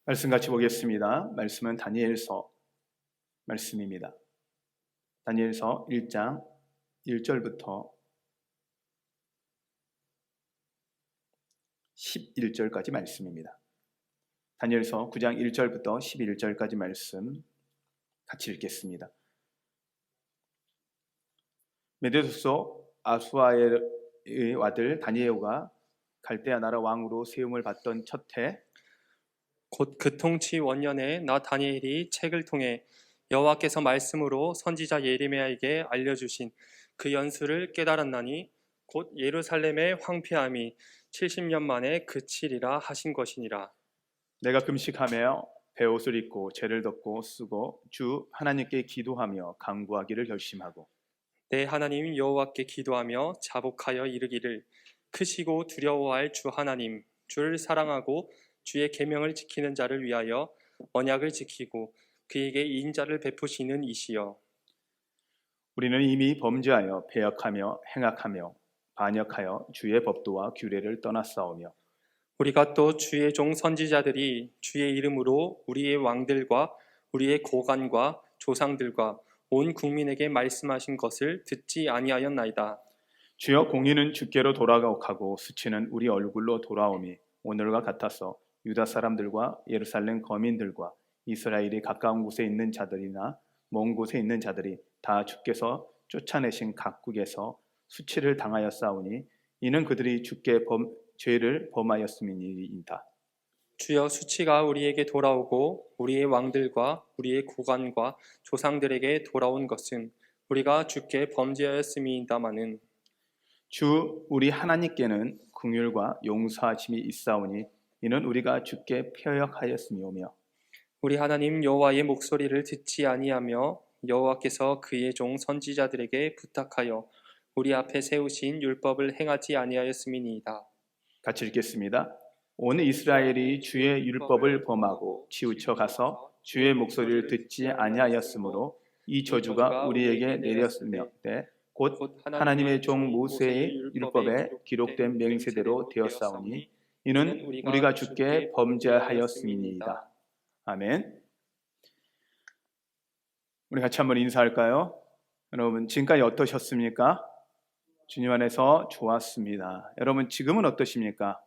말씀 같이 보겠습니다. 말씀은 다니엘서 말씀입니다. 다니엘서 1장 1절부터 11절까지 말씀입니다. 다니엘서 9장 1절부터 11절까지 말씀 같이 읽겠습니다. 메데소서 아수아의 아들 다니엘가 갈대아 나라 왕으로 세움을 받던 첫 해 곧 그 통치 원년에 나 다니엘이 책을 통해 여호와께서 말씀으로 선지자 예레미야에게 알려주신 그 연수를 깨달았나니 곧 예루살렘의 황폐함이 70년 만에 그치리라 하신 것이니라. 내가 금식하며 베옷을 입고 죄를 덮고 쓰고 주 하나님께 기도하며 간구하기를 결심하고 내 하나님 여호와께 기도하며 자복하여 이르기를 크시고 두려워할 주 하나님 주를 사랑하고 주의 계명을 지키는 자를 위하여 언약을 지키고 그에게 인자를 베푸시는 이시여. 우리는 이미 범죄하여 배역하며 행악하며 반역하여 주의 법도와 규례를 떠났사오며 우리가 또 주의 종 선지자들이 주의 이름으로 우리의 왕들과 우리의 고관과 조상들과 온 국민에게 말씀하신 것을 듣지 아니하였나이다. 주여 공의는 주께로 돌아가고 수치는 우리 얼굴로 돌아오미 오늘과 같아서 유다 사람들과 예루살렘 거민들과 이스라엘이 가까운 곳에 있는 자들이나 먼 곳에 있는 자들이 다 주께서 쫓아내신 각국에서 수치를 당하였사오니 이는 그들이 주께 죄를 범하였음이니이다. 주여 수치가 우리에게 돌아오고 우리의 왕들과 우리의 고관과 조상들에게 돌아온 것은 우리가 주께 범죄하였음이다마는 주 우리 하나님께는 긍휼과 용서하심이 있사오니 이는 우리가 주께 패역하였음이오며 우리 하나님 여호와의 목소리를 듣지 아니하며 여호와께서 그의 종 선지자들에게 부탁하여 우리 앞에 세우신 율법을 행하지 아니하였음이니이다. 같이 읽겠습니다. 온 이스라엘이 주의 율법을 범하고 치우쳐 가서 주의 목소리를 듣지 아니하였으므로 이 저주가 우리에게 내렸으며 곧 하나님의 종 모세의 율법에 기록된 맹세대로 되었사오니 이는 우리가 주께 범죄하였음이니이다. 아멘. 우리 같이 한번 인사할까요? 여러분 지금까지 어떠셨습니까? 주님 안에서 좋았습니다. 여러분 지금은 어떠십니까?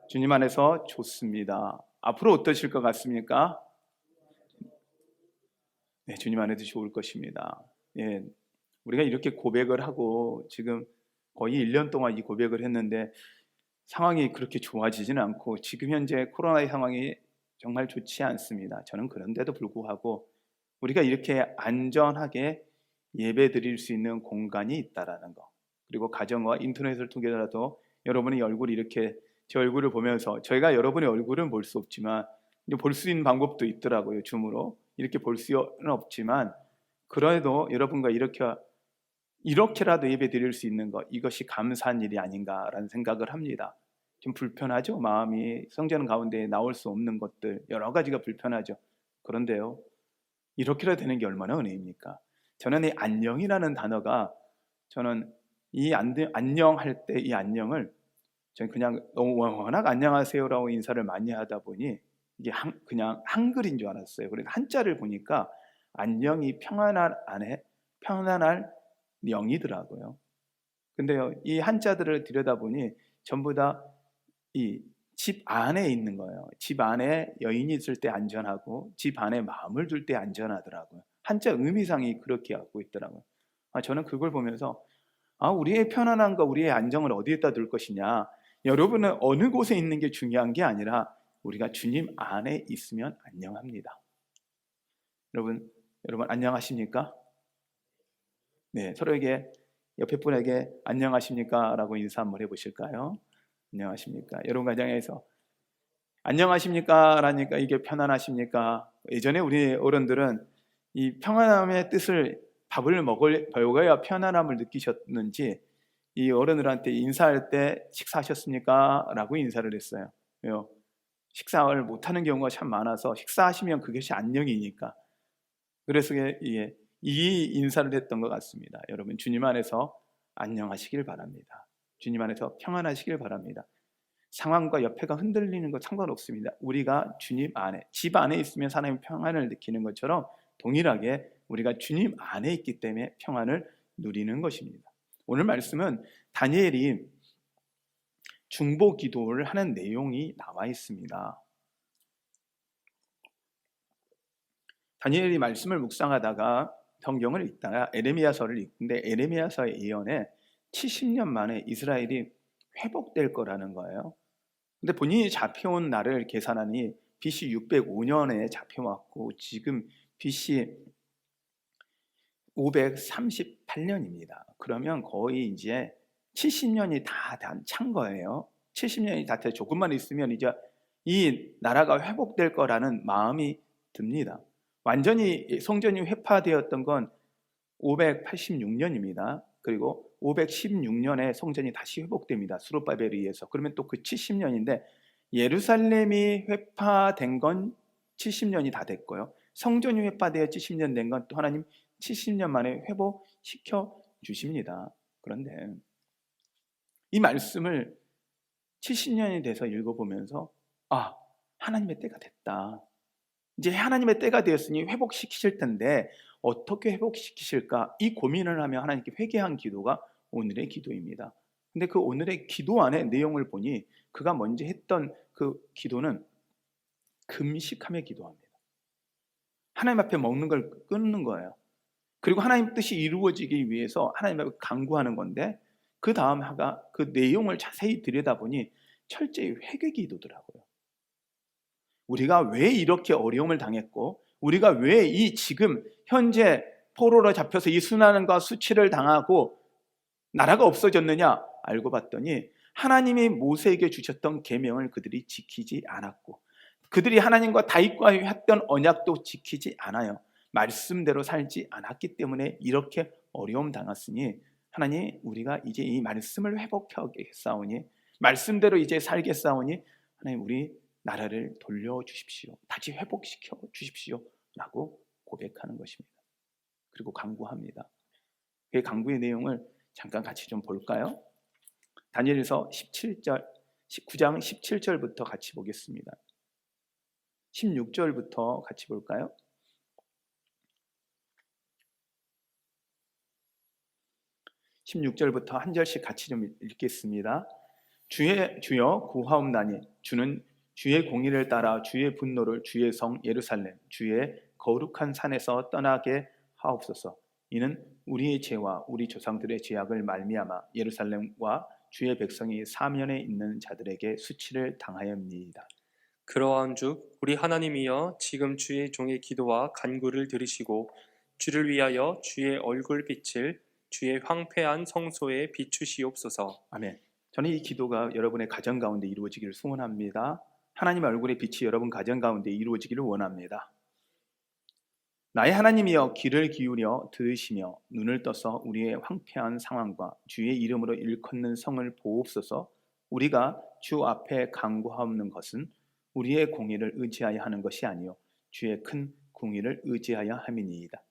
주님 안에서 좋습니다. 앞으로 어떠실 것 같습니까? 네, 주님 안에도 좋을 것입니다. 예, 우리가 이렇게 고백을 하고 지금 거의 1년 동안 이 고백을 했는데 상황이 그렇게 좋아지지는 않고 지금 현재 코로나의 상황이 정말 좋지 않습니다. 저는 그런데도 불구하고 우리가 이렇게 안전하게 예배 드릴 수 있는 공간이 있다라는 거, 그리고 가정과 인터넷을 통해서라도 여러분의 얼굴이 이렇게 제 얼굴을 보면서 저희가 여러분의 얼굴은 볼 수 없지만 볼 수 있는 방법도 있더라고요. 줌으로 이렇게 볼 수는 없지만 그래도 여러분과 이렇게라도 예배 드릴 수 있는 것, 이것이 감사한 일이 아닌가라는 생각을 합니다. 좀 불편하죠? 마음이 성전 가운데 나올 수 없는 것들 여러 가지가 불편하죠. 그런데요, 이렇게라도 되는 게 얼마나 은혜입니까? 저는 이 안녕이라는 단어가 저는 이 안녕할 때 이 안녕을 저는 그냥 너무 워낙 안녕하세요라고 인사를 많이 하다 보니 이게 그냥 한글인 줄 알았어요. 그러니까 한자를 보니까 안녕이 평안할 안에 평안할 영이더라고요. 근데요, 이 한자들을 들여다보니 전부 다 이 집 안에 있는 거예요. 집 안에 여인이 있을 때 안전하고 집 안에 마음을 둘 때 안전하더라고요. 한자 의미상이 그렇게 갖고 있더라고요. 저는 그걸 보면서 우리의 편안함과 우리의 안정을 어디에다 둘 것이냐, 여러분은 어느 곳에 있는 게 중요한 게 아니라 우리가 주님 안에 있으면 안녕합니다. 여러분 안녕하십니까? 네, 서로에게 옆에 분에게 안녕하십니까? 라고 인사 한번 해보실까요? 안녕하십니까? 여러분 가정에서 안녕하십니까? 라니까 이게 편안하십니까? 예전에 우리 어른들은 이 평안함의 뜻을 밥을 먹어야 편안함을 느끼셨는지 이 어른들한테 인사할 때 식사하셨습니까? 라고 인사를 했어요. 왜요? 식사를 못하는 경우가 참 많아서 식사하시면 그것이 안녕이니까. 그래서 이 인사를 했던 것 같습니다. 여러분 주님 안에서 안녕하시길 바랍니다. 주님 안에서 평안하시길 바랍니다. 상황과 옆에가 흔들리는 것 상관없습니다. 우리가 주님 안에, 집 안에 있으면 하나님의 평안을 느끼는 것처럼 동일하게 우리가 주님 안에 있기 때문에 평안을 누리는 것입니다. 오늘 말씀은 다니엘이 중보 기도를 하는 내용이 나와 있습니다. 다니엘이 말씀을 묵상하다가 성경을 읽다가 에레미야서를 읽는데 에레미야서의 예언에 70년 만에 이스라엘이 회복될 거라는 거예요. 근데 본인이 잡혀온 날을 계산하니 BC 605년에 잡혀왔고 지금 BC 538년입니다. 그러면 거의 이제 70년이 다 찬 거예요. 70년이 다 돼 조금만 있으면 이제 이 나라가 회복될 거라는 마음이 듭니다. 완전히 성전이 회파되었던 건 586년입니다. 그리고 516년에 성전이 다시 회복됩니다. 수르바벨에 의해서. 그러면 또 그 70년인데 예루살렘이 회파된 건 70년이 다 됐고요. 성전이 회파되어 70년 된 건 또 하나님 70년 만에 회복시켜 주십니다. 그런데 이 말씀을 70년이 돼서 읽어보면서 하나님의 때가 됐다. 이제 하나님의 때가 되었으니 회복시키실 텐데 어떻게 회복시키실까? 이 고민을 하며 하나님께 회개한 기도가 오늘의 기도입니다. 근데 그 오늘의 기도 안에 내용을 보니 그가 먼저 했던 그 기도는 금식하며 기도합니다. 하나님 앞에 먹는 걸 끊는 거예요. 그리고 하나님 뜻이 이루어지기 위해서 하나님 앞에 간구하는 건데 그 다음 하가 그 내용을 자세히 들여다보니 철저히 회개 기도더라고요. 우리가 왜 이렇게 어려움을 당했고 우리가 왜 이 지금 현재 포로로 잡혀서 이 순환과 수치를 당하고 나라가 없어졌느냐 알고 봤더니 하나님이 모세에게 주셨던 계명을 그들이 지키지 않았고 그들이 하나님과 다윗과 했던 언약도 지키지 않아요. 말씀대로 살지 않았기 때문에 이렇게 어려움 당했으니 하나님 우리가 이제 이 말씀을 회복하겠사오니 말씀대로 이제 살겠사오니 하나님 우리 나라를 돌려주십시오. 다시 회복시켜 주십시오. 라고 고백하는 것입니다. 그리고 간구합니다. 그 간구의 내용을 잠깐 같이 좀 볼까요? 다니엘서 19장 17절부터 같이 보겠습니다. 16절부터 같이 볼까요? 16절부터 한 절씩 같이 좀 읽겠습니다. 주여 구하옵나니 주는 주의 공의를 따라 주의 분노를 주의 성 예루살렘 주의 거룩한 산에서 떠나게 하옵소서. 이는 우리의 죄와 우리 조상들의 죄악을 말미암아 예루살렘과 주의 백성이 사면에 있는 자들에게 수치를 당하였니이다. 그러한즉 우리 하나님이여 지금 주의 종의 기도와 간구를 들으시고 주를 위하여 주의 얼굴빛을 주의 황폐한 성소에 비추시옵소서. 아멘. 저는 이 기도가 여러분의 가정 가운데 이루어지기를 소원합니다. 하나님의 얼굴의 빛이 여러분 가정 가운데 이루어지기를 원합니다. 나의 하나님이여 귀를 기울여 들으시며 눈을 떠서 우리의 황폐한 상황과 주의 이름으로 일컫는 성을 보옵소서. 우리가 주 앞에 간구하옵는 것은 우리의 공의를 의지하여 하는 것이 아니요 주의 큰 공의를 의지하여 함이니이다.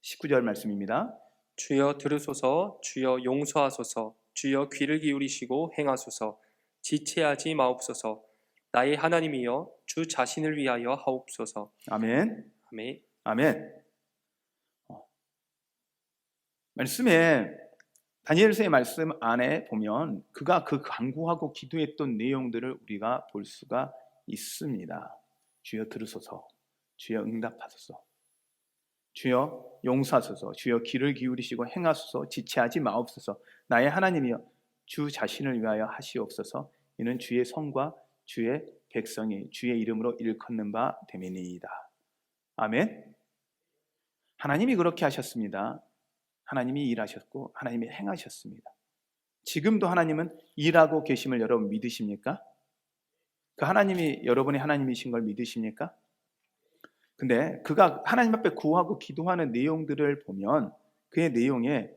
19절 말씀입니다. 주여 들으소서, 주여 용서하소서, 주여 귀를 기울이시고 행하소서, 지체하지 마옵소서. 나의 하나님이여 주 자신을 위하여 하옵소서. 아멘. 아멘. 아멘. 말씀에 다니엘서의 말씀 안에 보면 그가 그 간구하고 기도했던 내용들을 우리가 볼 수가 있습니다. 주여 들으소서, 주여 응답하소서, 주여 용서하소서, 주여 귀를 기울이시고 행하소서, 지체하지 마옵소서. 나의 하나님이여 주 자신을 위하여 하시옵소서. 이는 주의 성과 주의 백성이 주의 이름으로 일컫는 바 됨이니이다. 아멘. 하나님이 그렇게 하셨습니다. 하나님이 일하셨고 하나님이 행하셨습니다. 지금도 하나님은 일하고 계심을 여러분 믿으십니까? 그 하나님이 여러분의 하나님이신 걸 믿으십니까? 근데 그가 하나님 앞에 구하고 기도하는 내용들을 보면 그의 내용에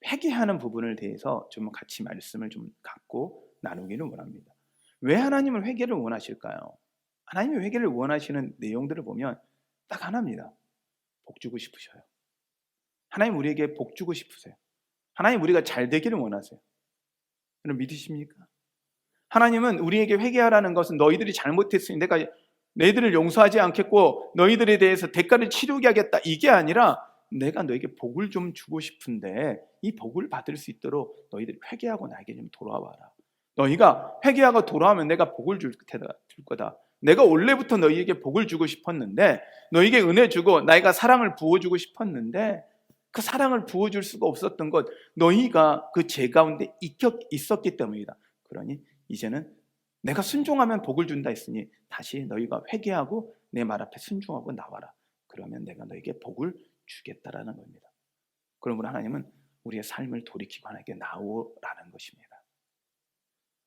회개하는 부분을 대해서 좀 같이 말씀을 좀 갖고 나누기를 원합니다. 왜 하나님은 회개를 원하실까요? 하나님이 회개를 원하시는 내용들을 보면 딱 하나입니다. 복 주고 싶으셔요. 하나님 우리에게 복 주고 싶으세요. 하나님 우리가 잘 되기를 원하세요. 여러분 믿으십니까? 하나님은 우리에게 회개하라는 것은 너희들이 잘못했으니 내가 너희들을 용서하지 않겠고 너희들에 대해서 대가를 치르게 하겠다, 이게 아니라 내가 너에게 복을 좀 주고 싶은데 이 복을 받을 수 있도록 너희들이 회개하고 나에게 좀 돌아와라. 너희가 회개하고 돌아오면 내가 복을 줄 거다. 내가 원래부터 너희에게 복을 주고 싶었는데, 너희에게 은혜 주고 나이가 사랑을 부어주고 싶었는데 그 사랑을 부어줄 수가 없었던 것, 너희가 그 죄 가운데 있었기 때문이다. 그러니 이제는 내가 순종하면 복을 준다 했으니 다시 너희가 회개하고 내 말 앞에 순종하고 나와라. 그러면 내가 너에게 복을 주겠다라는 겁니다. 그러므로 하나님은 우리의 삶을 돌이키고 하나님께 나오라는 것입니다.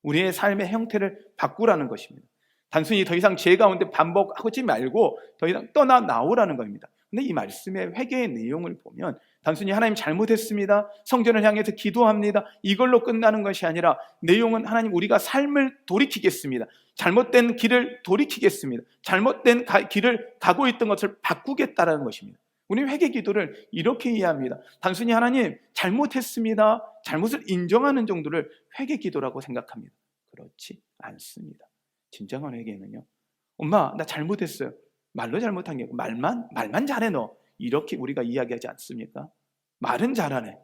우리의 삶의 형태를 바꾸라는 것입니다. 단순히 더 이상 죄 가운데 반복하지 말고 더 이상 떠나 나오라는 겁니다. 근데 이 말씀의 회개의 내용을 보면 단순히 하나님 잘못했습니다, 성전을 향해서 기도합니다, 이걸로 끝나는 것이 아니라 내용은 하나님 우리가 삶을 돌이키겠습니다, 잘못된 길을 돌이키겠습니다, 잘못된 길을 가고 있던 것을 바꾸겠다라는 것입니다. 우리는 회개 기도를 이렇게 이해합니다. 단순히 하나님 잘못했습니다, 잘못을 인정하는 정도를 회개 기도라고 생각합니다. 그렇지 않습니다. 진정한 회개는요, 엄마 나 잘못했어요, 말로 잘못한 게 아니고 말만 잘해 너, 이렇게 우리가 이야기하지 않습니까? 말은 잘하네.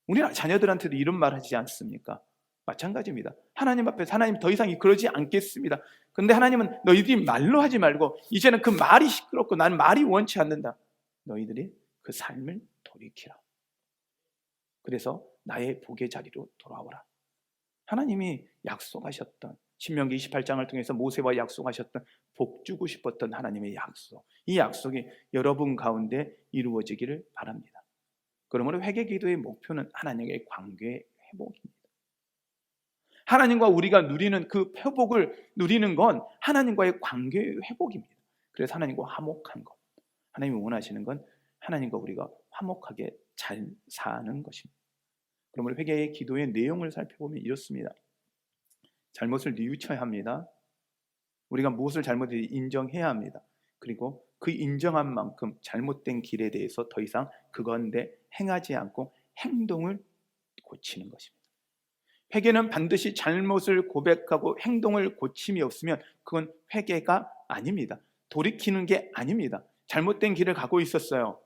우리 자녀들한테도 이런 말 하지 않습니까? 마찬가지입니다. 하나님 앞에서 하나님 더 이상 그러지 않겠습니다. 그런데 하나님은 너희들이 말로 하지 말고 이제는 그 말이 시끄럽고 나는 말이 원치 않는다. 너희들이 그 삶을 돌이키라. 그래서 나의 복의 자리로 돌아오라. 하나님이 약속하셨던 신명기 28장을 통해서 모세와 약속하셨던 복 주고 싶었던 하나님의 약속, 이 약속이 여러분 가운데 이루어지기를 바랍니다. 그러므로 회개 기도의 목표는 하나님의 관계의 회복입니다. 하나님과 우리가 누리는 그 회복을 누리는 건 하나님과의 관계의 회복입니다. 그래서 하나님과 화목한 것, 하나님이 원하시는 건 하나님과 우리가 화목하게 잘 사는 것입니다. 그러므로 회개의 기도의 내용을 살펴보면 이렇습니다. 잘못을 뉘우쳐야 합니다. 우리가 무엇을 잘못했는지 인정해야 합니다. 그리고 그 인정한 만큼 잘못된 길에 대해서 더 이상 그건데 행하지 않고 행동을 고치는 것입니다. 회개는 반드시 잘못을 고백하고 행동을 고침이 없으면 그건 회개가 아닙니다. 돌이키는 게 아닙니다. 잘못된 길을 가고 있었어요.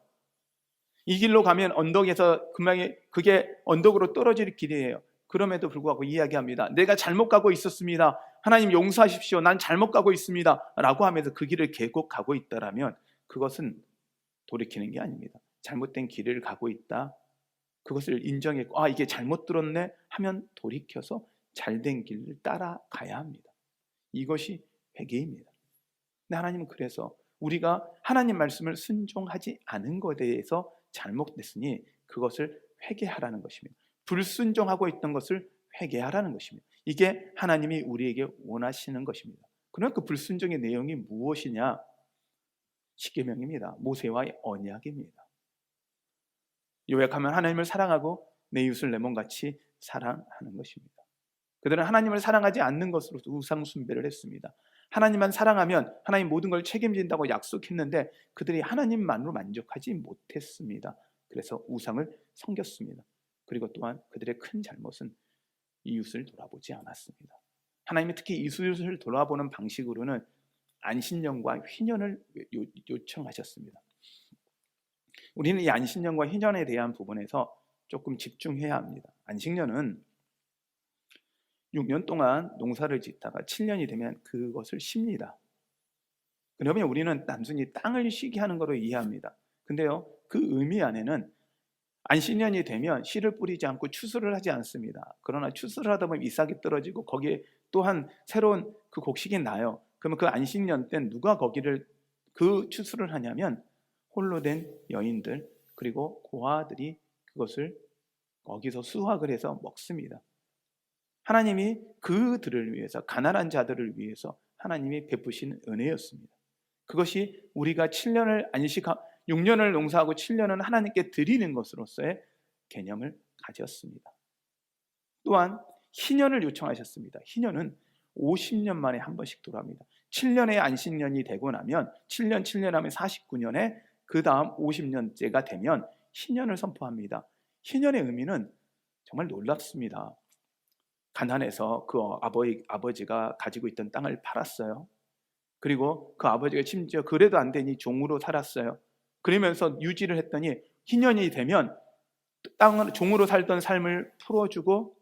이 길로 가면 언덕에서 금방에 그게 언덕으로 떨어질 길이에요. 그럼에도 불구하고 이야기합니다. 내가 잘못 가고 있었습니다, 하나님 용서하십시오, 난 잘못 가고 있습니다 라고 하면서 그 길을 계속 가고 있다라면 그것은 돌이키는 게 아닙니다. 잘못된 길을 가고 있다, 그것을 인정했고 이게 잘못 들었네 하면 돌이켜서 잘된 길을 따라가야 합니다. 이것이 회개입니다. 근데 하나님은 그래서 우리가 하나님 말씀을 순종하지 않은 것에 대해서 잘못됐으니 그것을 회개하라는 것입니다. 불순종하고 있던 것을 회개하라는 것입니다. 이게 하나님이 우리에게 원하시는 것입니다. 그러나 그 불순종의 내용이 무엇이냐? 십계명입니다. 모세와의 언약입니다. 요약하면 하나님을 사랑하고 내 이웃을 내 몸같이 사랑하는 것입니다. 그들은 하나님을 사랑하지 않는 것으로 우상 숭배를 했습니다. 하나님만 사랑하면 하나님 모든 걸 책임진다고 약속했는데 그들이 하나님만으로 만족하지 못했습니다. 그래서 우상을 섬겼습니다. 그리고 또한 그들의 큰 잘못은 이웃을 돌아보지 않았습니다. 하나님이 특히 이웃을 돌아보는 방식으로는 안식년과 희년을 요청하셨습니다. 우리는 이 안식년과 희년에 대한 부분에서 조금 집중해야 합니다. 안식년은 6년 동안 농사를 짓다가 7년이 되면 그것을 쉽니다. 그러면 우리는 단순히 땅을 쉬게 하는 것으로 이해합니다. 근데요, 그 의미 안에는 안식년이 되면 씨를 뿌리지 않고 추수를 하지 않습니다. 그러나 추수를 하다 보면 이삭이 떨어지고 거기에 또한 새로운 그 곡식이 나요. 그러면 그 안식년 때 누가 거기를 그 추수를 하냐면 홀로 된 여인들 그리고 고아들이 그것을 거기서 수확을 해서 먹습니다. 하나님이 그들을 위해서, 가난한 자들을 위해서 하나님이 베푸신 은혜였습니다. 그것이 우리가 6년을 농사하고 7년은 하나님께 드리는 것으로서의 개념을 가졌습니다. 또한 희년을 요청하셨습니다. 희년은 50년 만에 한 번씩 돌아옵니다. 7년의 안식년이 되고 나면 7년 하면 49년에 그 다음 50년째가 되면 희년을 선포합니다. 희년의 의미는 정말 놀랍습니다. 가난해서 그 아버지가 가지고 있던 땅을 팔았어요. 그리고 그 아버지가 심지어 그래도 안 되니 종으로 살았어요. 그러면서 유지를 했더니 희년이 되면 땅을 종으로 살던 삶을 풀어주고,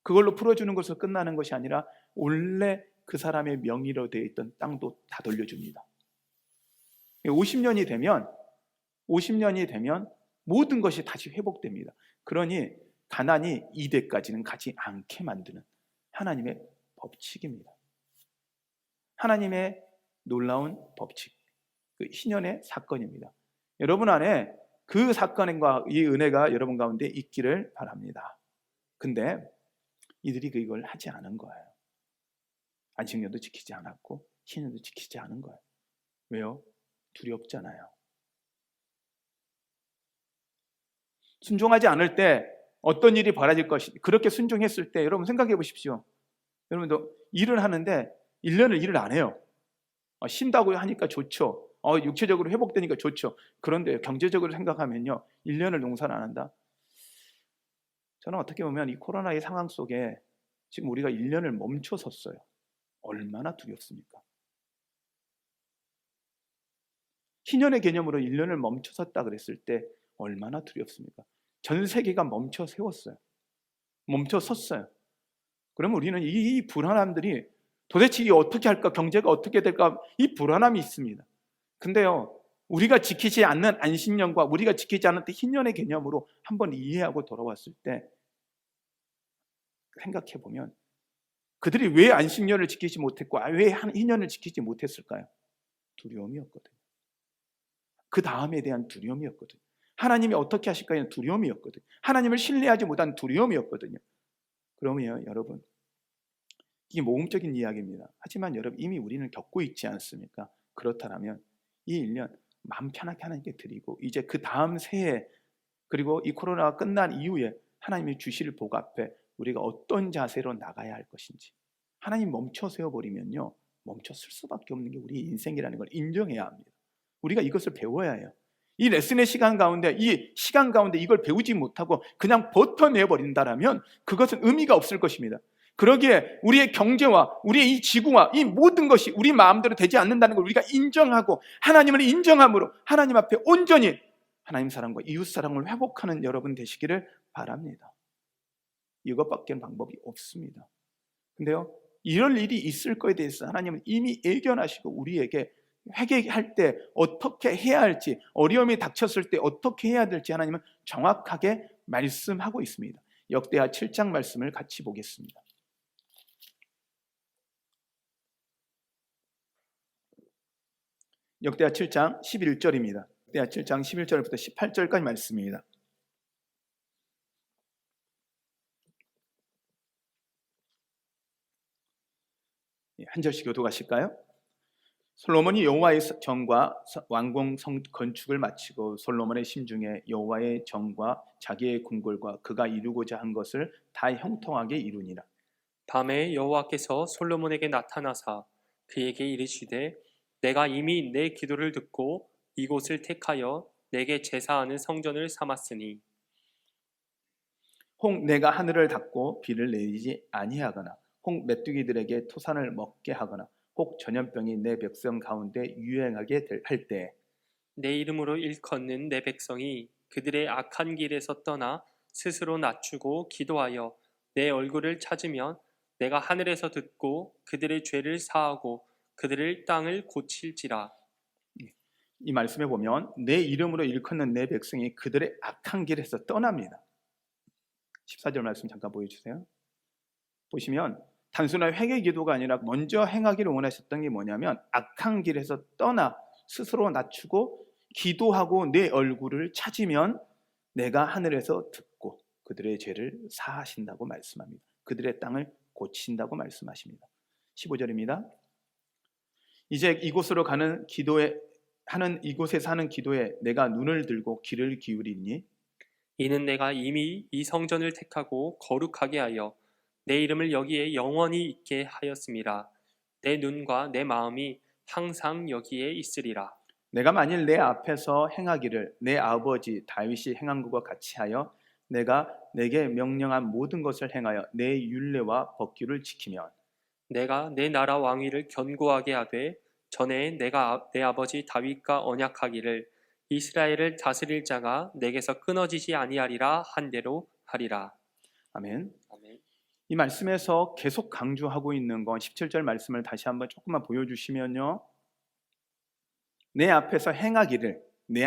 그걸로 풀어주는 것으로 끝나는 것이 아니라 원래 그 사람의 명의로 되어 있던 땅도 다 돌려줍니다. 50년이 되면 모든 것이 다시 회복됩니다. 그러니 가난이 이대까지는 가지 않게 만드는 하나님의 법칙입니다. 하나님의 놀라운 법칙, 그 희년의 사건입니다. 여러분 안에 그 사건과 이 은혜가 여러분 가운데 있기를 바랍니다. 근데 이들이 그걸 하지 않은 거예요. 안식년도 지키지 않았고 희년도 지키지 않은 거예요. 왜요? 두렵잖아요. 순종하지 않을 때 어떤 일이 벌어질 것이, 그렇게 순종했을 때 여러분 생각해 보십시오. 여러분도 일을 하는데 1년을 일을 안 해요. 쉰다고 하니까 좋죠. 육체적으로 회복되니까 좋죠. 그런데 경제적으로 생각하면요, 1년을 농사를 안 한다. 저는 어떻게 보면 이 코로나의 상황 속에 지금 우리가 1년을 멈춰섰어요. 얼마나 두렵습니까? 희년의 개념으로 1년을 멈춰섰다 그랬을 때 얼마나 두렵습니까? 전 세계가 멈춰 세웠어요. 멈춰 섰어요. 그러면 우리는 이 불안함들이 도대체 이게 어떻게 할까? 경제가 어떻게 될까? 이 불안함이 있습니다. 근데요, 우리가 지키지 않는 안식년과 우리가 지키지 않는 희년의 개념으로 한번 이해하고 돌아왔을 때 생각해 보면 그들이 왜 안식년을 지키지 못했고 왜 희년을 지키지 못했을까요? 두려움이었거든요. 그 다음에 대한 두려움이었거든요. 하나님이 어떻게 하실까에 대한 두려움이었거든요. 하나님을 신뢰하지 못한 두려움이었거든요. 그러면 여러분, 이게 모험적인 이야기입니다. 하지만 여러분, 이미 우리는 겪고 있지 않습니까? 그렇다면 이 1년 마음 편하게 하나님께 드리고, 이제 그 다음 새해, 그리고 이 코로나가 끝난 이후에 하나님이 주실 복 앞에 우리가 어떤 자세로 나가야 할 것인지, 하나님 멈춰 세워버리면요, 멈춰 쓸 수밖에 없는 게 우리 인생이라는 걸 인정해야 합니다. 우리가 이것을 배워야 해요. 이 레슨의 시간 가운데, 이 시간 가운데 이걸 배우지 못하고 그냥 버텨내버린다라면 그것은 의미가 없을 것입니다. 그러기에 우리의 경제와 우리의 이 지구와 이 모든 것이 우리 마음대로 되지 않는다는 걸 우리가 인정하고 하나님을 인정함으로 하나님 앞에 온전히 하나님 사랑과 이웃 사랑을 회복하는 여러분 되시기를 바랍니다. 이것밖에 방법이 없습니다. 근데요, 이럴 일이 있을 거에 대해서 하나님은 이미 예견하시고 우리에게 회개할 때 어떻게 해야 할지, 어려움이 닥쳤을 때 어떻게 해야 될지 하나님은 정확하게 말씀하고 있습니다. 역대하 7장 말씀을 같이 보겠습니다. 역대하 7장 11절입니다. 역대하 7장 11절부터 18절까지 말씀입니다. 한 절씩 교독하실까요? 솔로몬이 여호와의 정과 왕궁 건축을 마치고 솔로몬의 심중에 여호와의 정과 자기의 궁궐과 그가 이루고자 한 것을 다 형통하게 이루니라. 밤에 여호와께서 솔로몬에게 나타나사 그에게 이르시되 내가 이미 내 기도를 듣고 이곳을 택하여 내게 제사하는 성전을 삼았으니 혹 내가 하늘을 닫고 비를 내리지 아니하거나 혹 메뚜기들에게 토산을 먹게 하거나 혹 전염병이 내 백성 가운데 유행하게 할 때 내 이름으로 일컫는 내 백성이 그들의 악한 길에서 떠나 스스로 낮추고 기도하여 내 얼굴을 찾으면 내가 하늘에서 듣고 그들의 죄를 사하고 그들의 땅을 고칠지라. 이 말씀에 보면 내 이름으로 일컫는 내 백성이 그들의 악한 길에서 떠납니다. 14절 말씀 잠깐 보여주세요. 보시면 단순한 회개 기도가 아니라 먼저 행하기를 원하셨던 게 뭐냐면 악한 길에서 떠나 스스로 낮추고 기도하고 내 얼굴을 찾으면 내가 하늘에서 듣고 그들의 죄를 사하신다고 말씀합니다. 그들의 땅을 고친다고 말씀하십니다. 15절입니다. 이제 이곳으로 가는 이곳에서 하는 기도에 내가 눈을 들고 귀를 기울이니 이는 내가 이미 이 성전을 택하고 거룩하게 하여 내 이름을 여기에 영원히 있게 하였음이라. 내 눈과 내 마음이 항상 여기에 있으리라. 내가 만일 내 앞에서 행하기를 내 아버지 다윗이 행한 것과 같이 하여 내가 내게 명령한 모든 것을 행하여 내 율례와 법규를 지키면 내가 내 나라 왕위를 견고하게 하되 전에 내가 내 아버지 다윗과 언약하기를 이스라엘을 다스릴 자가 내게서 끊어지지 아니하리라 한 대로 하리라. 아멘. 아멘. 이 말씀에서 계속 강조하고 있는 건 17절 말씀을 다시 한번 조금만 보여주시면요, 내 앞에서 행하기를 내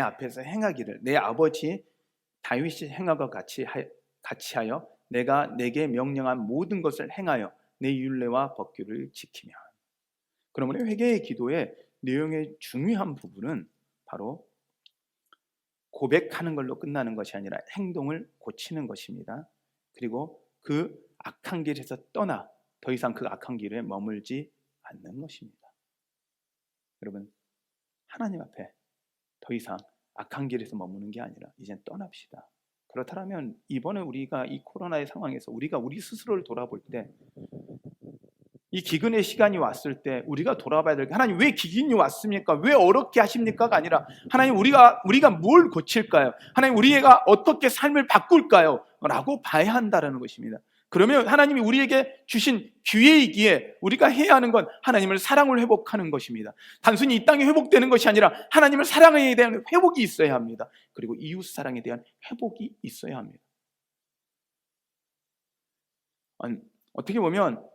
아버지 다윗이 행하고 같이 하여 내가 내게 명령한 모든 것을 행하여 내 율례와 법규를 지키며. 그러므로 회개의 기도의 내용의 중요한 부분은 바로 고백하는 걸로 끝나는 것이 아니라 행동을 고치는 것입니다. 그리고 그 악한 길에서 떠나 더 이상 그 악한 길에 머물지 않는 것입니다. 여러분, 하나님 앞에 더 이상 악한 길에서 머무는 게 아니라 이젠 떠납시다. 그렇다면 이번에 우리가 이 코로나의 상황에서 우리가 우리 스스로를 돌아볼 때, 이 기근의 시간이 왔을 때 우리가 돌아봐야 될 게, 하나님 왜 기근이 왔습니까? 왜 어렵게 하십니까가 아니라, 하나님 우리가 뭘 고칠까요? 하나님 우리가 어떻게 삶을 바꿀까요? 라고 봐야 한다는 것입니다. 그러면 하나님이 우리에게 주신 기회이기에 우리가 해야 하는 건 하나님을 사랑을 회복하는 것입니다. 단순히 이 땅에 회복되는 것이 아니라 하나님을 사랑에 대한 회복이 있어야 합니다. 그리고 이웃 사랑에 대한 회복이 있어야 합니다. 어떻게 보면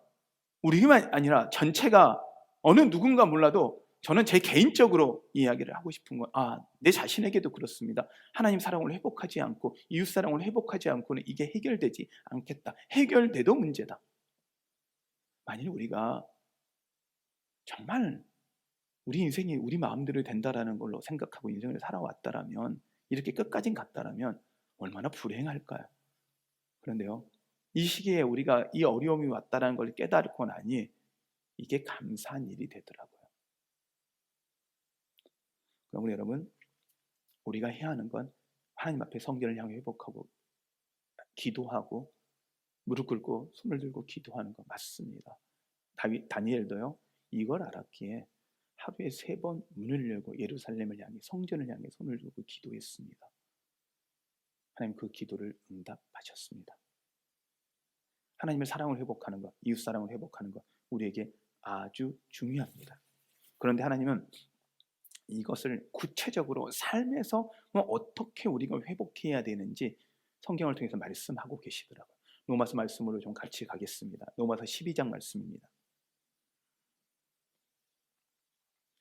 우리만 아니라 전체가, 어느 누군가 몰라도 저는 제 개인적으로 이야기를 하고 싶은 건, 내 자신에게도 그렇습니다. 하나님 사랑을 회복하지 않고 이웃 사랑을 회복하지 않고는 이게 해결되지 않겠다. 해결돼도 문제다. 만일 우리가 정말 우리 인생이 우리 마음대로 된다라는 걸로 생각하고 인생을 살아왔다라면, 이렇게 끝까지 갔다라면 얼마나 불행할까요? 그런데요, 이 시기에 우리가 이 어려움이 왔다는 걸 깨닫고 나니 이게 감사한 일이 되더라고요. 그러므로 여러분, 우리가 해야 하는 건 하나님 앞에 성결을 향해 회복하고 기도하고 무릎 꿇고 손을 들고 기도하는 거 맞습니다. 다니엘도요, 이걸 알았기에 하루에 3번 문을 열고 예루살렘을 향해, 성전을 향해 손을 들고 기도했습니다. 하나님 그 기도를 응답하셨습니다. 하나님의 사랑을 회복하는 것, 이웃 사랑을 회복하는 것, 우리에게 아주 중요합니다. 그런데 하나님은 이것을 구체적으로 삶에서 어떻게 우리가 회복해야 되는지 성경을 통해서 말씀하고 계시더라고요. 로마서 말씀으로 좀 같이 가겠습니다. 로마서 12장 말씀입니다.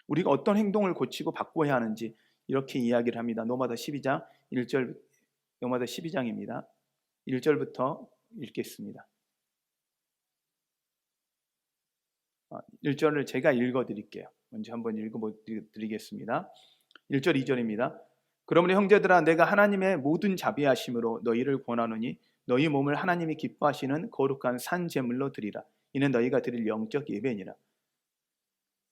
우리가 어떤 행동을 고치고 바꿔야 하는지 이렇게 이야기를 합니다. 로마서 12장 1절, 로마서 12장입니다. 1절부터 읽겠습니다. 1절을 제가 읽어드릴게요. 먼저 한번 읽어드리겠습니다. 1절 2절입니다. 그러므로 형제들아, 내가 하나님의 모든 자비하심으로 너희를 권하노니 너희 몸을 하나님이 기뻐하시는 거룩한 산 제물로 드리라. 이는 너희가 드릴 영적 예배니라.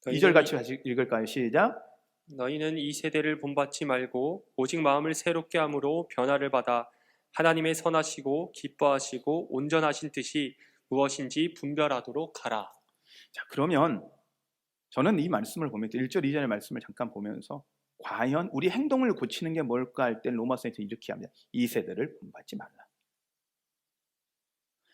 2절 같이 읽을까요? 시작. 너희는 이 세대를 본받지 말고 오직 마음을 새롭게 함으로 변화를 받아 하나님의 선하시고 기뻐하시고 온전하신 뜻이 무엇인지 분별하도록 하라. 자, 그러면 저는 이 말씀을 보면서 1절 2절의 말씀을 잠깐 보면서 과연 우리 행동을 고치는 게 뭘까 할 때 로마서에서 이렇게 합니다. 이 세대를 본받지 말라.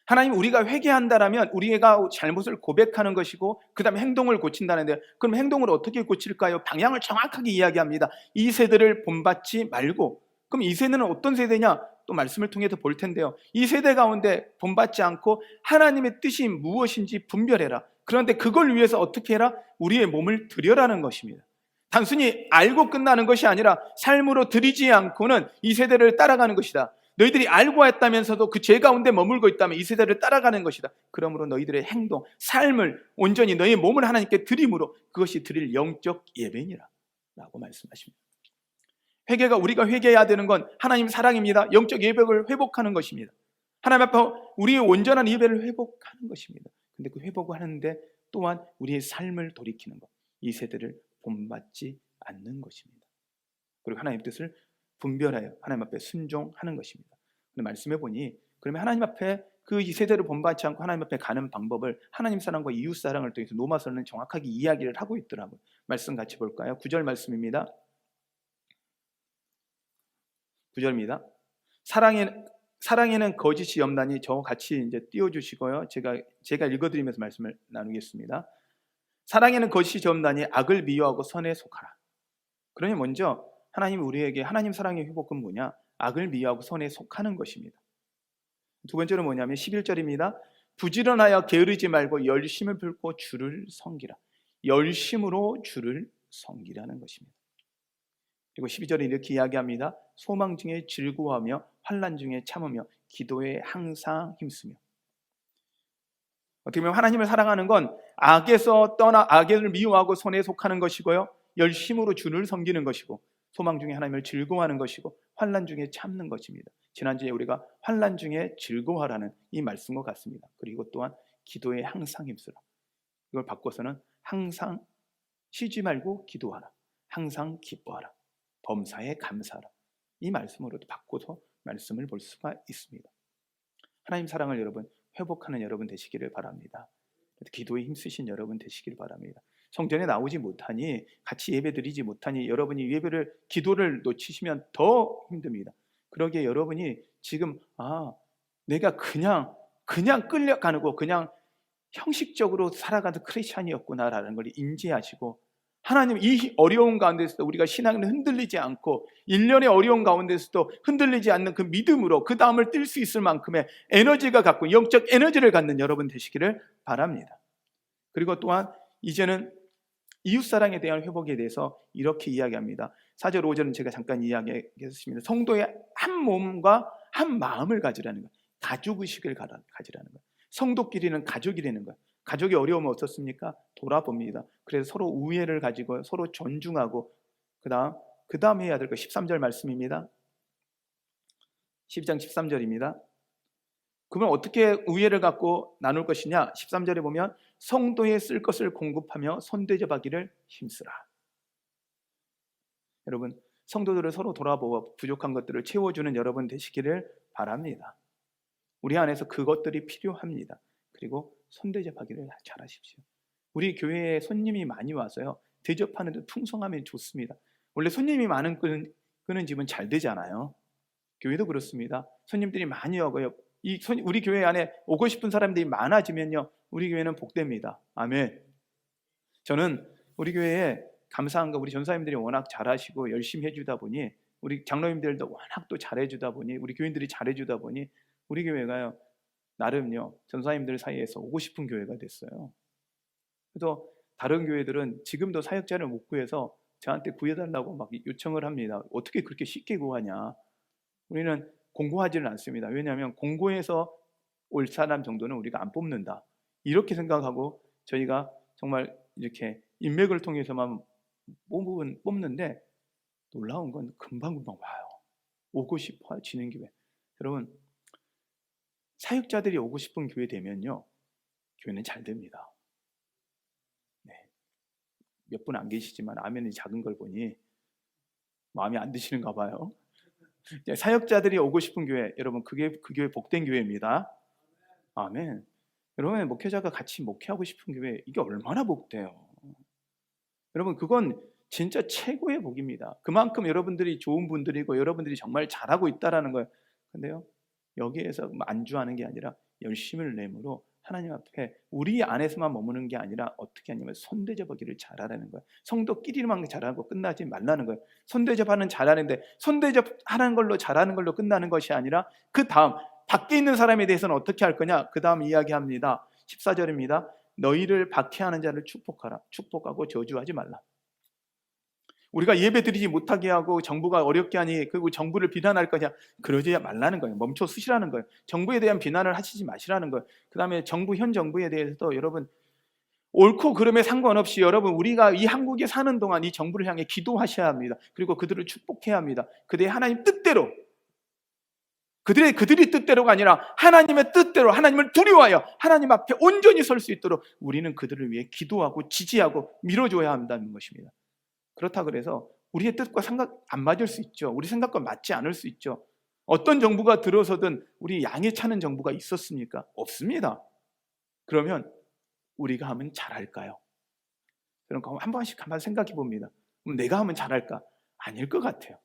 하나님, 우리가 회개한다라면 우리가 잘못을 고백하는 것이고 그 다음에 행동을 고친다는데, 그럼 행동을 어떻게 고칠까요? 방향을 정확하게 이야기합니다. 이 세대를 본받지 말고. 그럼 이 세대는 어떤 세대냐? 또 말씀을 통해서 볼 텐데요, 이 세대 가운데 본받지 않고 하나님의 뜻이 무엇인지 분별해라. 그런데 그걸 위해서 어떻게 해라? 우리의 몸을 드려라는 것입니다. 단순히 알고 끝나는 것이 아니라 삶으로 드리지 않고는 이 세대를 따라가는 것이다. 너희들이 알고 했다면서도 그 죄 가운데 머물고 있다면 이 세대를 따라가는 것이다. 그러므로 너희들의 행동, 삶을 온전히 너희 몸을 하나님께 드림으로 그것이 드릴 영적 예배니라 라고 말씀하십니다. 회개가, 우리가 회개해야 되는 건 하나님 사랑입니다. 영적 예배를 회복하는 것입니다. 하나님 앞에 우리의 온전한 예배를 회복하는 것입니다. 근데 그 회복을 하는데 또한 우리의 삶을 돌이키는 것, 이 세대를 본받지 않는 것입니다. 그리고 하나님의 뜻을 분별하여 하나님 앞에 순종하는 것입니다. 근데 말씀해 보니, 그러면 하나님 앞에 이 세대를 본받지 않고 하나님 앞에 가는 방법을 하나님 사랑과 이웃 사랑을 통해서 로마서는 정확하게 이야기를 하고 있더라고요. 말씀 같이 볼까요? 9절 말씀입니다. 9절입니다. 사랑에는 거짓이 없나니 저와 같이 이제 띄워주시고요. 제가 읽어드리면서 말씀을 나누겠습니다. 사랑에는 거짓이 없나니 악을 미워하고 선에 속하라. 그러니 먼저 하나님 우리에게 하나님 사랑의 회복은 뭐냐? 악을 미워하고 선에 속하는 것입니다. 두 번째로 뭐냐면 11절입니다. 부지런하여 게으르지 말고 열심을 불고 주를 섬기라. 열심으로 주를 섬기라는 것입니다. 그리고 12절에 이렇게 이야기합니다. 소망 중에 즐거워하며 환난 중에 참으며 기도에 항상 힘쓰며. 어떻게 보면 하나님을 사랑하는 건 악에서 떠나 악을 미워하고 선에 속하는 것이고요, 열심으로 주를 섬기는 것이고, 소망 중에 하나님을 즐거워하는 것이고, 환난 중에 참는 것입니다. 지난주에 우리가 환난 중에 즐거워하라는 이 말씀과 같습니다. 그리고 또한 기도에 항상 힘쓰라. 이걸 바꿔서는 항상 쉬지 말고 기도하라. 항상 기뻐하라. 범사에 감사하라. 이 말씀으로도 바꿔서 말씀을 볼 수가 있습니다. 하나님 사랑을 여러분 회복하는 여러분 되시기를 바랍니다. 기도에 힘쓰신 여러분 되시기를 바랍니다. 성전에 나오지 못하니, 같이 예배드리지 못하니 여러분이 기도를 놓치시면 더 힘듭니다. 그러기에 여러분이 지금 내가 그냥 끌려가고 그냥 형식적으로 살아가는 크리스찬이었구나라는 걸 인지하시고, 하나님 이 어려운 가운데서도 우리가 신앙을 흔들리지 않고 1년의 어려운 가운데서도 흔들리지 않는 그 믿음으로 그 다음을 뛸 수 있을 만큼의 에너지가 갖고 영적 에너지를 갖는 여러분 되시기를 바랍니다. 그리고 또한 이제는 이웃사랑에 대한 회복에 대해서 이렇게 이야기합니다. 4절 5절은 제가 잠깐 이야기했습니다. 성도의 한 몸과 한 마음을 가지라는 거예요. 가족의식을 가지라는 거예요. 성도끼리는 가족이라는 거예요. 가족이 어려우면 어떻습니까? 돌아봅니다. 그래서 서로 우애를 가지고 서로 존중하고, 그 다음 해야 될 거 13절 말씀입니다. 12장 13절입니다. 그러면 어떻게 우애를 갖고 나눌 것이냐? 13절에 보면 성도에 쓸 것을 공급하며 손대접하기를 힘쓰라. 여러분, 성도들을 서로 돌아보고 부족한 것들을 채워주는 여러분 되시기를 바랍니다. 우리 안에서 그것들이 필요합니다. 그리고 손대접하기를 잘하십시오. 우리 교회에 손님이 많이 와서요, 대접하는 데 풍성하면 좋습니다. 원래 손님이 많은 끄는 집은 잘 되잖아요. 교회도 그렇습니다. 손님들이 많이 오고요, 우리 교회 안에 오고 싶은 사람들이 많아지면요, 우리 교회는 복됩니다. 아멘. 저는 우리 교회에 감사한 거, 우리 전사님들이 워낙 잘하시고 열심히 해주다 보니, 우리 장로님들도 워낙 또 잘해주다 보니, 우리 교인들이 잘해주다 보니 우리 교회가요, 나름요 전사님들 사이에서 오고 싶은 교회가 됐어요. 그래서 다른 교회들은 지금도 사역자를 못 구해서 저한테 구해달라고 막 요청을 합니다. 어떻게 그렇게 쉽게 구하냐. 우리는 공고하지는 않습니다. 왜냐하면 공고해서 올 사람 정도는 우리가 안 뽑는다, 이렇게 생각하고 저희가 정말 이렇게 인맥을 통해서만 뽑는데, 놀라운 건 금방금방 와요. 오고 싶어요, 진행교회. 여러분, 사역자들이 오고 싶은 교회 되면요, 교회는 잘 됩니다. 네. 몇 분 안 계시지만 아멘이 작은 걸 보니 마음에 안 드시는가 봐요. 사역자들이 오고 싶은 교회, 여러분 그 교회 복된 교회입니다. 아멘. 여러분, 목회자가 같이 목회하고 싶은 교회, 이게 얼마나 복돼요. 여러분, 그건 진짜 최고의 복입니다. 그만큼 여러분들이 좋은 분들이고 여러분들이 정말 잘하고 있다라는 거예요. 근데요, 여기에서 안주하는 게 아니라 열심을 내므로 하나님 앞에 우리 안에서만 머무는 게 아니라 어떻게 하냐면 손대접하기를 잘하라는 거예요. 성도끼리만 잘하고 끝나지 말라는 거예요. 손대접하는 잘하는데, 손대접하는 걸로 잘하는 걸로 끝나는 것이 아니라 그 다음 밖에 있는 사람에 대해서는 어떻게 할 거냐? 그 다음 이야기합니다. 14절입니다. 너희를 박해하는 자를 축복하라. 축복하고 저주하지 말라. 우리가 예배 드리지 못하게 하고 정부가 어렵게 하니 그리고 정부를 비난할 거냐? 그러지 말라는 거예요. 멈춰 서시라는 거예요. 정부에 대한 비난을 하시지 마시라는 거예요. 그 다음에 현 정부에 대해서도 여러분 옳고 그름에 상관없이 여러분, 우리가 이 한국에 사는 동안 이 정부를 향해 기도하셔야 합니다. 그리고 그들을 축복해야 합니다. 그들의 하나님 뜻대로, 그들이 뜻대로가 아니라 하나님의 뜻대로, 하나님을 두려워하여 하나님 앞에 온전히 설 수 있도록 우리는 그들을 위해 기도하고 지지하고 밀어줘야 한다는 것입니다. 그렇다 그래서 우리의 뜻과 생각 안 맞을 수 있죠. 우리 생각과 맞지 않을 수 있죠. 어떤 정부가 들어서든 우리 양에 차는 정부가 있었습니까? 없습니다. 그러면 우리가 하면 잘할까요? 그럼 한 번씩 한번 생각해 봅니다. 그럼 내가 하면 잘할까? 아닐 것 같아요.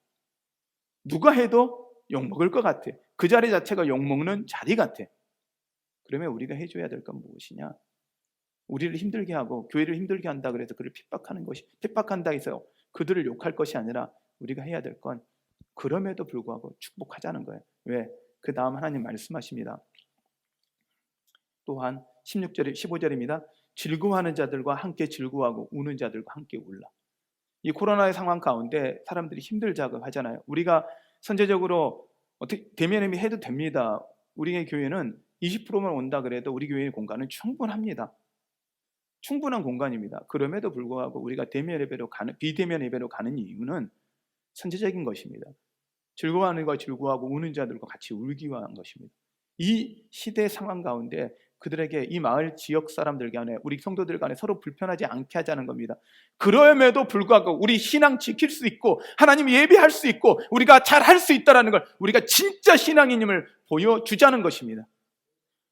누가 해도 욕먹을 것 같아요. 그 자리 자체가 욕먹는 자리 같아. 그러면 우리가 해줘야 될 건 무엇이냐? 우리를 힘들게 하고 교회를 힘들게 한다 그래서 그를 핍박한다 해서 그들을 욕할 것이 아니라 우리가 해야 될 건 그럼에도 불구하고 축복하자는 거예요. 왜? 그 다음 하나님 말씀하십니다. 또한 16절, 15절입니다. 즐거워하는 자들과 함께 즐거워하고 우는 자들과 함께 울라. 이 코로나의 상황 가운데 사람들이 힘들자고 하잖아요. 우리가 선제적으로 어떻게 대면회의 해도 됩니다. 우리의 교회는 20%만 온다 그래도 우리 교회의 공간은 충분합니다. 충분한 공간입니다. 그럼에도 불구하고 우리가 비대면 예배로 가는 이유는 선제적인 것입니다. 즐거워하는 것 즐거워하고 우는 자들과 같이 울기 위한 것입니다. 이 시대 상황 가운데 그들에게 이 마을 지역 사람들 간에 우리 성도들 간에 서로 불편하지 않게 하자는 겁니다. 그럼에도 불구하고 우리 신앙 지킬 수 있고 하나님 예배할 수 있고 우리가 잘 할 수 있다는 걸 우리가 진짜 신앙인임을 보여주자는 것입니다.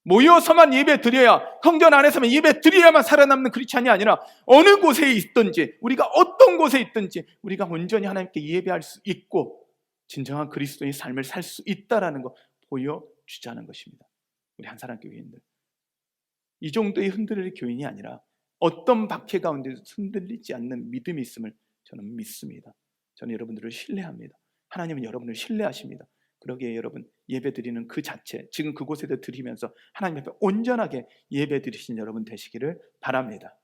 모여서만 예배 드려야, 성전 안에서만 예배 드려야만 살아남는 크리스찬이 아니라 어느 곳에 있든지 우리가 어떤 곳에 있든지 우리가 온전히 하나님께 예배할 수 있고 진정한 그리스도의 삶을 살 수 있다는 거 보여주자는 것입니다. 우리 한사람 교회인들, 이 정도의 흔들릴 교인이 아니라 어떤 박해 가운데서 흔들리지 않는 믿음이 있음을 저는 믿습니다. 저는 여러분들을 신뢰합니다. 하나님은 여러분을 신뢰하십니다. 그러기에 여러분 예배 드리는 그 자체, 지금 그곳에도 드리면서 하나님 앞에 온전하게 예배 드리신 여러분 되시기를 바랍니다.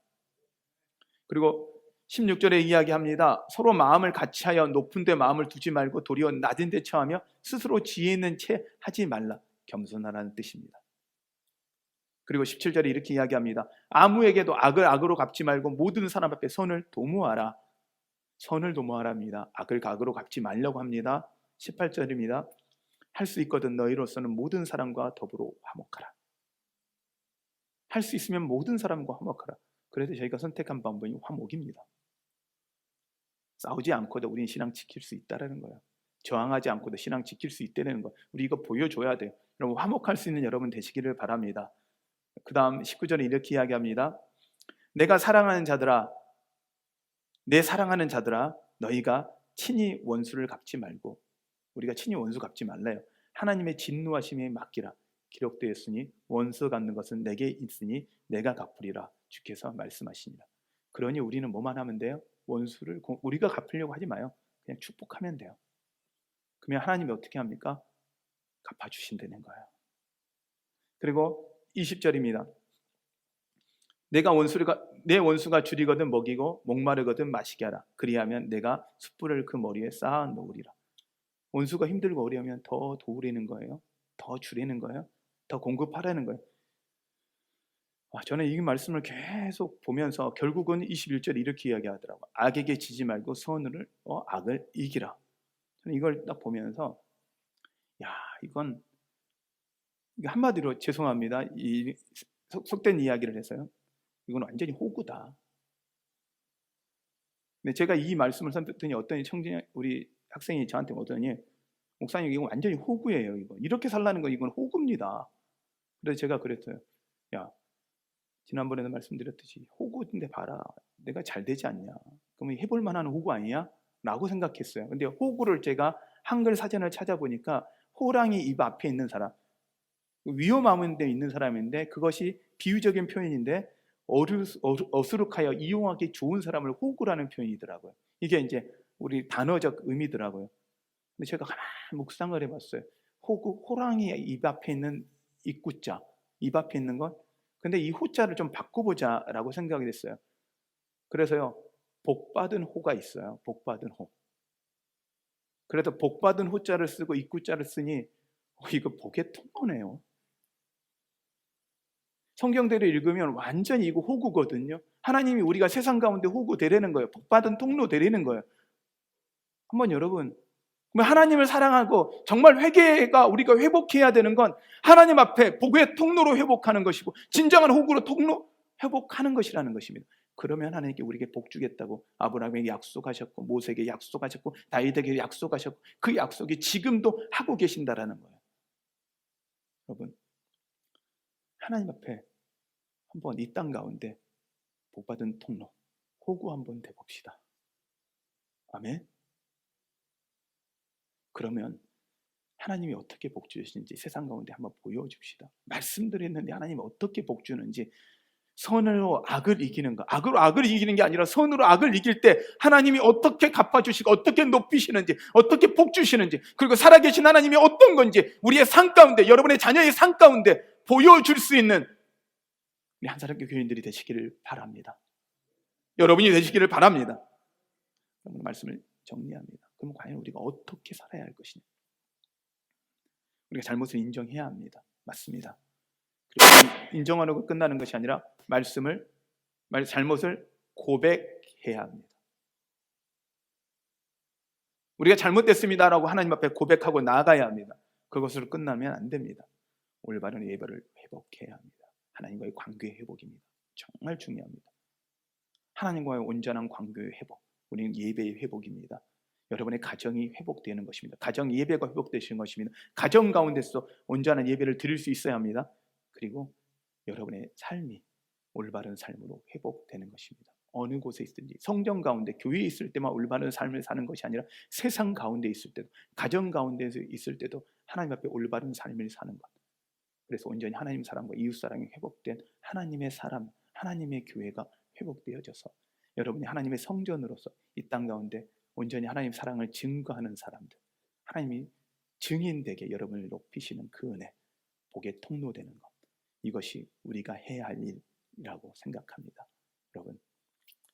그리고 16절에 이야기합니다. 서로 마음을 같이하여 높은 데 마음을 두지 말고 도리어 낮은 데 처하며 스스로 지혜 있는 채 하지 말라. 겸손하라는 뜻입니다. 그리고 17절에 이렇게 이야기합니다. 아무에게도 악을 악으로 갚지 말고 모든 사람 앞에 선을 도모하라. 선을 도모하랍니다. 악을 악으로 갚지 말라고 합니다. 18절입니다. 할 수 있거든 너희로서는 모든 사람과 더불어 화목하라. 할 수 있으면 모든 사람과 화목하라. 그래서 저희가 선택한 방법이 화목입니다. 싸우지 않고도 우리는 신앙 지킬 수 있다는 거예요. 저항하지 않고도 신앙 지킬 수 있다는 거. 우리 이거 보여줘야 돼요. 여러분 화목할 수 있는 여러분 되시기를 바랍니다. 그 다음 19절에 이렇게 이야기합니다. 내가 사랑하는 자들아, 내 사랑하는 자들아, 너희가 친히 원수를 갚지 말고, 우리가 친히 원수 갚지 말래요. 하나님의 진노하심에 맡기라. 기록되었으니 원수 갚는 것은 내게 있으니 내가 갚으리라. 주께서 말씀하시니라. 그러니 우리는 뭐만 하면 돼요? 원수를 우리가 갚으려고 하지 마요. 그냥 축복하면 돼요. 그러면 하나님이 어떻게 합니까? 갚아주신다는 거예요. 그리고 20절입니다. 내 원수가 줄이거든 먹이고 목마르거든 마시게 하라. 그리하면 내가 숯불을 그 머리에 쌓아 놓으리라. 원수가 힘들고 어려우면 더 도우려는 거예요. 더 주려는 거예요. 더 공급하라는 거예요. 저는 이 말씀을 계속 보면서 결국은 21절에 이렇게 이야기하더라고요. 악에게 지지 말고 선을 악을 이기라. 저는 이걸 딱 보면서 이건 한마디로 죄송합니다. 이 속된 이야기를 해서요. 이건 완전히 호구다. 근데 제가 이 말씀을 선택했더니 어떤 청년 우리 학생이 저한테 오더니 목사님 이건 완전히 호구예요. 이렇게 살라는 건 이건 호구입니다. 그래서 제가 그랬어요. 지난번에도 말씀드렸듯이 호구인데 봐라. 내가 잘 되지 않냐. 그러면 해볼 만한 호구 아니야? 라고 생각했어요. 근데 호구를 제가 한글 사전을 찾아보니까 호랑이 입 앞에 있는 사람, 위험한 데 있는 사람인데 그것이 비유적인 표현인데 어수룩하여 이용하기 좋은 사람을 호구라는 표현이더라고요. 이게 이제 우리 단어적 의미더라고요. 근데 제가 가만히 묵상을 해봤어요. 호구, 호랑이 입 앞에 있는 입구자, 입 앞에 있는 것. 근데 이 호자를 좀 바꿔보자라고 생각이 됐어요. 그래서요, 복받은 호가 있어요. 복받은 호. 그래서 복받은 호자를 쓰고 입구자를 쓰니 이거 복의 통로네요. 성경대로 읽으면 완전히 이거 호구거든요. 하나님이 우리가 세상 가운데 호구 되라는 거예요. 복받은 통로 되라는 거예요. 한번 여러분, 하나님을 사랑하고 정말 회개가 우리가 회복해야 되는 건 하나님 앞에 복의 통로로 회복하는 것이고 진정한 호구로 통로 회복하는 것이라는 것입니다. 그러면 하나님께 우리에게 복 주겠다고 아브라함에게 약속하셨고 모세에게 약속하셨고 다윗에게 약속하셨고 그 약속이 지금도 하고 계신다라는 거예요. 여러분, 하나님 앞에 한번 이 땅 가운데 복받은 통로 호구 한번 돼봅시다. 아멘. 그러면 하나님이 어떻게 복 주시는지 세상 가운데 한번 보여줍시다. 말씀드렸는데 하나님이 어떻게 복 주는지. 선으로 악을 이기는 거, 악으로 악을 이기는 게 아니라 선으로 악을 이길 때 하나님이 어떻게 갚아주시고 어떻게 높이시는지, 어떻게 복 주시는지, 그리고 살아계신 하나님이 어떤 건지 우리의 삶 가운데, 여러분의 자녀의 삶 가운데 보여줄 수 있는 우리 한사람교 교인들이 되시기를 바랍니다. 여러분이 되시기를 바랍니다. 여러분 말씀을 정리합니다. 그럼 과연 우리가 어떻게 살아야 할 것이냐? 우리가 잘못을 인정해야 합니다. 맞습니다. 그리고 인정하는 것 끝나는 것이 아니라 잘못을 고백해야 합니다. 우리가 잘못됐습니다라고 하나님 앞에 고백하고 나아가야 합니다. 그것으로 끝나면 안 됩니다. 올바른 예배를 회복해야 합니다. 하나님과의 관계의 회복입니다. 정말 중요합니다. 하나님과의 온전한 관계의 회복, 우리는 예배의 회복입니다. 여러분의 가정이 회복되는 것입니다. 가정 예배가 회복되시는 것입니다. 가정 가운데서 온전한 예배를 드릴 수 있어야 합니다. 그리고 여러분의 삶이 올바른 삶으로 회복되는 것입니다. 어느 곳에 있든지, 성전 가운데 교회에 있을 때만 올바른 삶을 사는 것이 아니라 세상 가운데 있을 때도, 가정 가운데 있을 때도 하나님 앞에 올바른 삶을 사는 것. 그래서 온전히 하나님 사랑과 이웃 사랑이 회복된 하나님의 사람, 하나님의 교회가 회복되어져서 여러분이 하나님의 성전으로서 이 땅 가운데 온전히 하나님 사랑을 증거하는 사람들, 하나님이 증인되게 여러분을 높이시는 그 은혜, 복의 통로되는 것, 이것이 우리가 해야 할 일이라고 생각합니다. 여러분,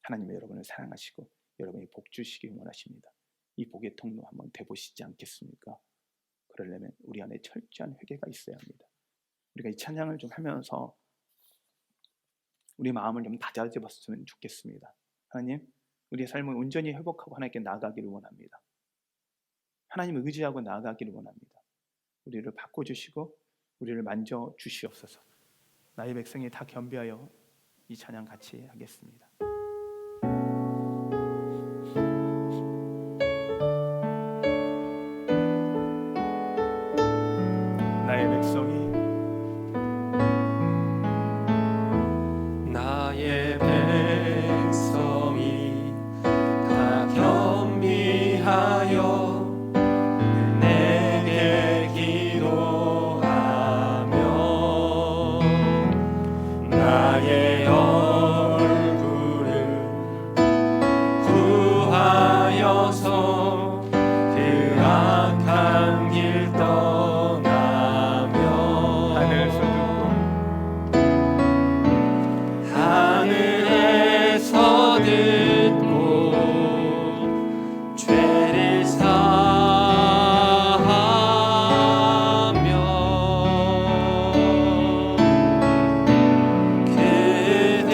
하나님이 여러분을 사랑하시고 여러분이 복 주시기 원하십니다. 이 복의 통로 한번 돼보시지 않겠습니까? 그러려면 우리 안에 철저한 회개가 있어야 합니다. 우리가 이 찬양을 좀 하면서 우리 마음을 좀 다잡았으면 좋겠습니다. 하나님, 우리의 삶을 온전히 회복하고 하나님께 나아가기를 원합니다. 하나님을 의지하고 나아가기를 원합니다. 우리를 바꿔주시고 우리를 만져주시옵소서. 나의 백성이 다 겸비하여 이 찬양 같이 하겠습니다. 나의 백성이 다 겸비하여 내게 기도하며 나의 얼굴을 구하여서 그 악한 길 떠나며 하늘에서 듣고 죄를 사하며 그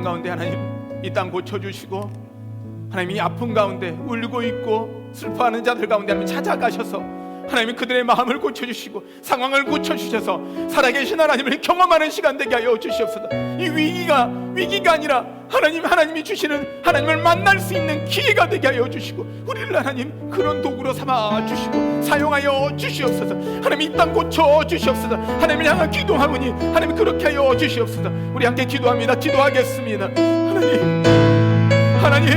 가운데 하나님 이 땅 고쳐주시고, 하나님 이 아픔 가운데 울고 있고 슬퍼하는 자들 가운데 하나님 찾아가셔서 하나님 그들의 마음을 고쳐주시고 상황을 고쳐주셔서 살아계신 하나님을 경험하는 시간 되게 하여 주시옵소서. 이 위기가 아니라 하나님이 주시는 하나님을 만날 수 있는 기회가 되게 하여 주시고, 우리를 하나님 그런 도구로 삼아 주시고 사용하여 주시옵소서. 하나님 이 땅 고쳐 주시옵소서. 하나님을 향한 기도하오니 하나님 그렇게 하여 주시옵소서. 우리 함께 기도합니다. 기도하겠습니다. 하나님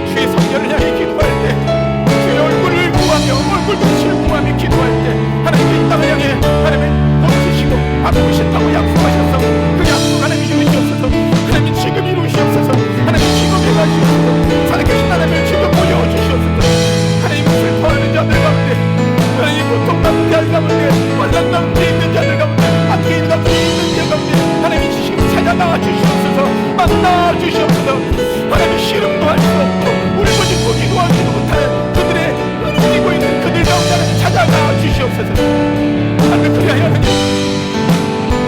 주의 성전을 향해 기도할 때, 주의 얼굴을 구하며 얼굴빛을 구하며 기도할 때 하나님 이 땅을 향해 하나님을 고치시고 바꾸신다고 약속하셔서 그 약속 하나님 이루시옵소서. 하나님 지금 이루시옵소서. 하나님 지금 행하시옵소서. 살아계신 하나님을 지금 보여주시옵소서. 하나님 슬퍼하는 자들 가운데, 하나님 고통받는 자들 가운데, 환난 가운데 있는 자들 가운데, 악계인 가운데 있는 자들 가운데 하나님 지금 찾아나 주시옵소서. 만나 주시옵소서. 하나님 씨름도 할 수 없고 울고 싶고 기도하지도 못하는 그들의 움직이고 있는 그들 가운데 하나님 찾아가 주시옵소서. 하나님 그리하여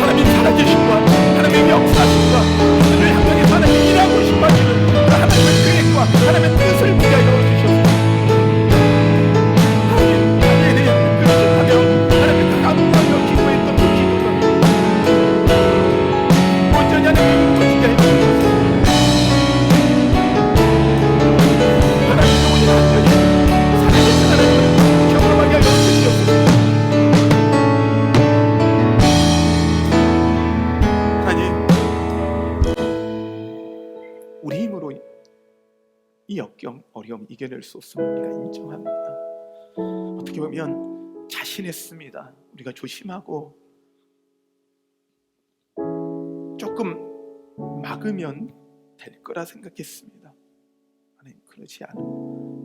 하나님 살아계신과 하나님의 역사심과 그들을 향해서 하나님 일하고 싶어하시는 그 하나님의 계획과 하나님의 뜻을 보게 하여 주시옵소서. 하나님 나에 대해 근심하며 하나님 그 감사하며 기도했던 그 기도가 온전히 하나님 터지게 해 주시옵소서. 하나님의 오늘 완전히 살아계신 하나님을 경험하게 하여 주시옵소서. 하나님, 우리 힘으로 이 역경 어려움 이겨낼 수 없음을 우리가 인정합니다. 어떻게 보면 자신했습니다. 우리가 조심하고 조금 막으면 될 거라 생각했습니다. 하나님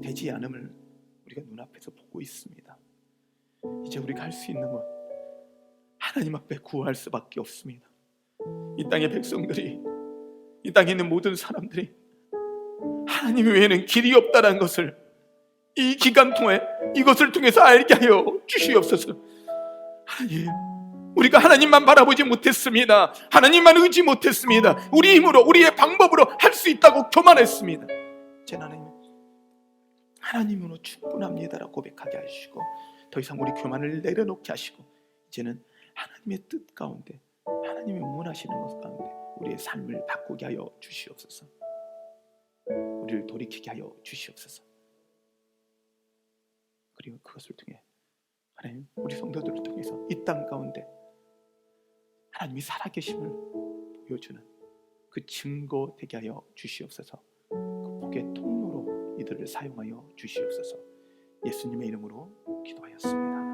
되지 않음을 우리가 눈앞에서 보고 있습니다. 이제 우리가 할 수 있는 것 하나님 앞에 구할 수밖에 없습니다. 이 땅의 백성들이, 이 땅에 있는 모든 사람들이 하나님 외에는 길이 없다는 것을 이 기간 통해 이것을 통해서 알게 하여 주시옵소서. 하나님, 우리가 하나님만 바라보지 못했습니다. 하나님만 의지 못했습니다. 우리 힘으로 우리의 방법으로 할 수 있다고 교만했습니다. 이제 하나님으로 충분합니다라고 고백하게 하시고, 더 이상 우리 교만을 내려놓게 하시고, 이제는 하나님의 뜻 가운데 하나님이 원하시는 것 가운데 우리의 삶을 바꾸게 하여 주시옵소서. 우리를 돌이키게 하여 주시옵소서. 그리고 그것을 통해 하나님 우리 성도들을 통해서 이 땅 가운데 하나님이 살아계심을 보여주는 그 증거 되게 하여 주시옵소서. 그 복의 통로로 이들을 사용하여 주시옵소서. 예수님의 이름으로 기도하였습니다.